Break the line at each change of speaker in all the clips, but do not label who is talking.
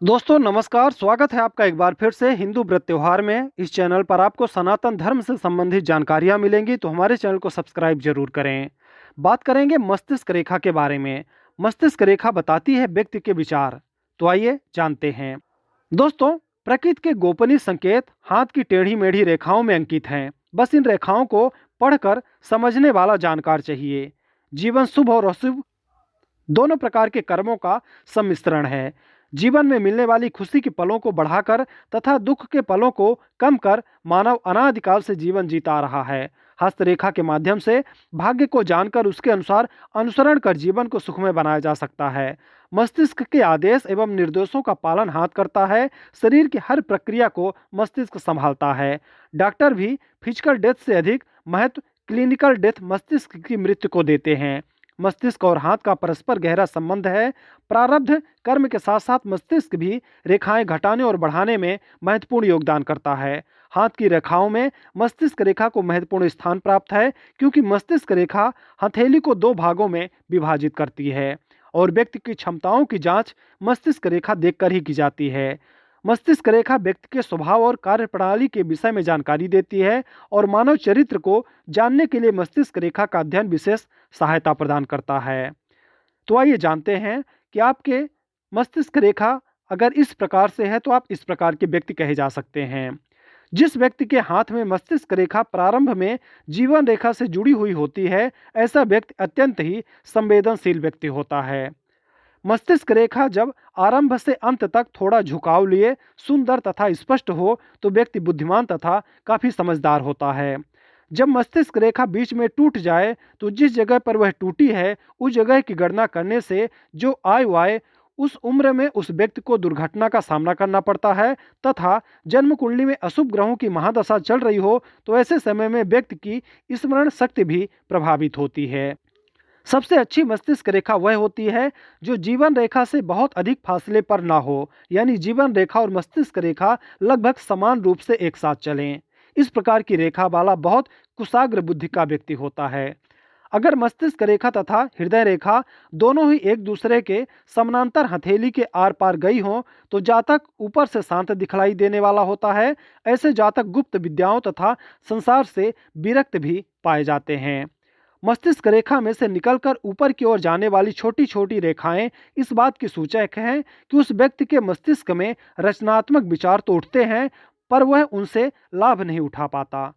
दोस्तों नमस्कार, स्वागत है आपका एक बार फिर से हिंदू व्रत त्योहार में। इस चैनल पर आपको सनातन धर्म से संबंधित जानकारियां मिलेंगी, तो हमारे चैनल को सब्सक्राइब जरूर करें। बात करेंगे मस्तिष्क रेखा के बारे में। मस्तिष्क रेखा बताती है व्यक्ति के विचार। तो आइए जानते हैं। दोस्तों, प्रकृति के गोपनीय संकेत हाथ की टेढ़ी मेढ़ी रेखाओं में अंकित हैं। बस इन रेखाओं को पढ़कर समझने वाला जानकार चाहिए। जीवन शुभ और अशुभ दोनों प्रकार के कर्मों का सम्मिश्रण है। जीवन में मिलने वाली खुशी के पलों को बढ़ाकर तथा दुख के पलों को कम कर मानव अनादिकाल से जीवन जीता आ रहा है। हस्तरेखा के माध्यम से भाग्य को जानकर उसके अनुसार अनुसरण कर जीवन को सुखमय बनाया जा सकता है। मस्तिष्क के आदेश एवं निर्देशों का पालन हाथ करता है। शरीर की हर प्रक्रिया को मस्तिष्क संभालता है। डॉक्टर भी फिजिकल डेथ से अधिक महत्व क्लिनिकल डेथ मस्तिष्क की मृत्यु को देते हैं। मस्तिष्क और हाथ का परस्पर गहरा संबंध है। प्रारब्ध कर्म के साथ साथ मस्तिष्क भी रेखाएं घटाने और बढ़ाने में महत्वपूर्ण योगदान करता है। हाथ की रेखाओं में मस्तिष्क रेखा को महत्वपूर्ण स्थान प्राप्त है, क्योंकि मस्तिष्क रेखा हथेली को दो भागों में विभाजित करती है और व्यक्ति की क्षमताओं की जांच मस्तिष्क रेखा देखकर ही की जाती है। मस्तिष्क रेखा व्यक्ति के स्वभाव और कार्यप्रणाली के विषय में जानकारी देती है और मानव चरित्र को जानने के लिए मस्तिष्क रेखा का अध्ययन विशेष सहायता प्रदान करता है। तो आइए जानते हैं कि आपके मस्तिष्क रेखा अगर इस प्रकार से है तो आप इस प्रकार के व्यक्ति कहे जा सकते हैं। जिस व्यक्ति के हाथ में मस्तिष्क रेखा प्रारंभ में जीवन रेखा से जुड़ी हुई होती है, ऐसा व्यक्ति अत्यंत ही संवेदनशील व्यक्ति होता है। मस्तिष्क रेखा जब आरंभ से अंत तक थोड़ा झुकाव लिए सुंदर तथा स्पष्ट हो तो व्यक्ति बुद्धिमान तथा काफी समझदार होता है। जब मस्तिष्क रेखा बीच में टूट जाए तो जिस जगह पर वह टूटी है उस जगह की गणना करने से जो आयु आए उस उम्र में उस व्यक्ति को दुर्घटना का सामना करना पड़ता है तथा जन्म कुंडली में अशुभ ग्रहों की महादशा चल रही हो तो ऐसे समय में व्यक्ति की स्मरण शक्ति भी प्रभावित होती है। सबसे अच्छी मस्तिष्क रेखा वह होती है जो जीवन रेखा से बहुत अधिक फासले पर ना हो, यानी जीवन रेखा और मस्तिष्क रेखा लगभग समान रूप से एक साथ चलें। इस प्रकार की रेखा वाला बहुत कुशाग्र बुद्धि का व्यक्ति होता है। अगर मस्तिष्क रेखा तथा हृदय रेखा दोनों ही एक दूसरे के समानांतर हथेली के आर पार गई हों तो जातक ऊपर से शांत दिखलाई देने वाला होता है। ऐसे जातक गुप्त विद्याओं तथा संसार से विरक्त भी पाए जाते हैं। मस्तिष्क रेखा में से निकलकर ऊपर की ओर जाने वाली छोटी छोटी रेखाएं इस बात की सूचक हैं कि उस व्यक्ति के मस्तिष्क में रचनात्मक विचार तो उठते हैं पर वह उनसे लाभ नहीं उठा पाता।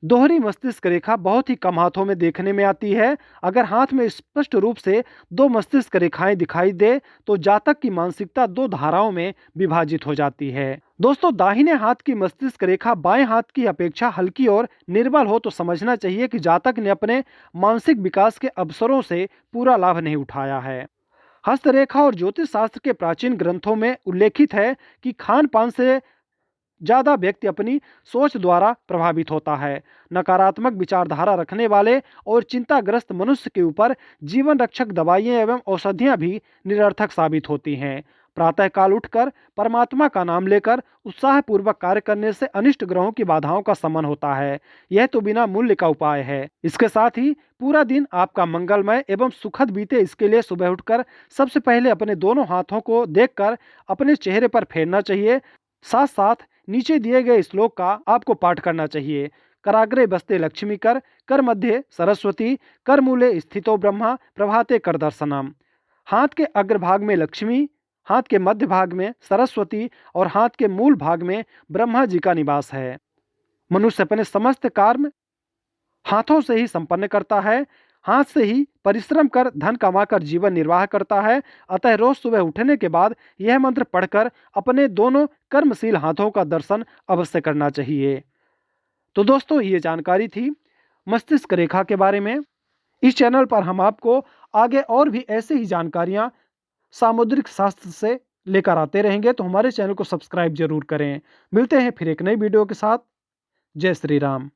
दोहरी मस्तिष्क रेखा बहुत ही कम हाथों में देखने में आती है। अगर हाथ में स्पष्ट रूप से दो मस्तिष्क रेखाएं दिखाई दे तो जातक की मानसिकता दो धाराओं में विभाजित हो जाती है। दोस्तों, दाहिने हाथ की मस्तिष्क रेखा बाएं हाथ की अपेक्षा हल्की और निर्बल हो तो समझना चाहिए कि जातक ने अपने मानसिक विकास के अवसरों से पूरा लाभ नहीं उठाया है। हस्तरेखा और ज्योतिष शास्त्र के प्राचीन ग्रंथों में उल्लेखित है कि खान पान से ज्यादा व्यक्ति अपनी सोच द्वारा प्रभावित होता है। नकारात्मक विचारधारा रखने वाले और चिंताग्रस्त मनुष्य के ऊपर जीवन रक्षक दवाइयां एवं औषधियां भी निरर्थक साबित होती हैं। प्रातःकाल उठकर परमात्मा का नाम लेकर उत्साहपूर्वक कार्य करने से अनिष्ट ग्रहों की बाधाओं का शमन होता है। यह तो बिना मूल्य का उपाय है। इसके साथ ही पूरा दिन आपका मंगलमय एवं सुखद बीते, इसके लिए सुबह उठकर सबसे पहले अपने दोनों हाथों को देखकर अपने चेहरे पर फेरना चाहिए। साथ साथ नीचे दिए गए श्लोक का आपको पाठ करना चाहिए। कराग्रे बस्ते लक्ष्मी कर मध्य सरस्वती, कर मूले स्थितो ब्रह्मा, प्रभाते कर दर्शनम। हाथ के अग्रभाग में लक्ष्मी, हाथ के मध्य भाग में सरस्वती और हाथ के मूल भाग में ब्रह्मा जी का निवास है। मनुष्य अपने समस्त कर्म हाथों से ही संपन्न करता है। हाथ से ही परिश्रम कर धन कमाकर जीवन निर्वाह करता है। अतः रोज सुबह उठने के बाद यह मंत्र पढ़कर अपने दोनों कर्मशील हाथों का दर्शन अवश्य करना चाहिए। तो दोस्तों, ये जानकारी थी मस्तिष्क रेखा के बारे में। इस चैनल पर हम आपको आगे और भी ऐसे ही जानकारियां सामुद्रिक शास्त्र से लेकर आते रहेंगे, तो हमारे चैनल को सब्सक्राइब जरूर करें। मिलते हैं फिर एक नई वीडियो के साथ। जय श्री राम।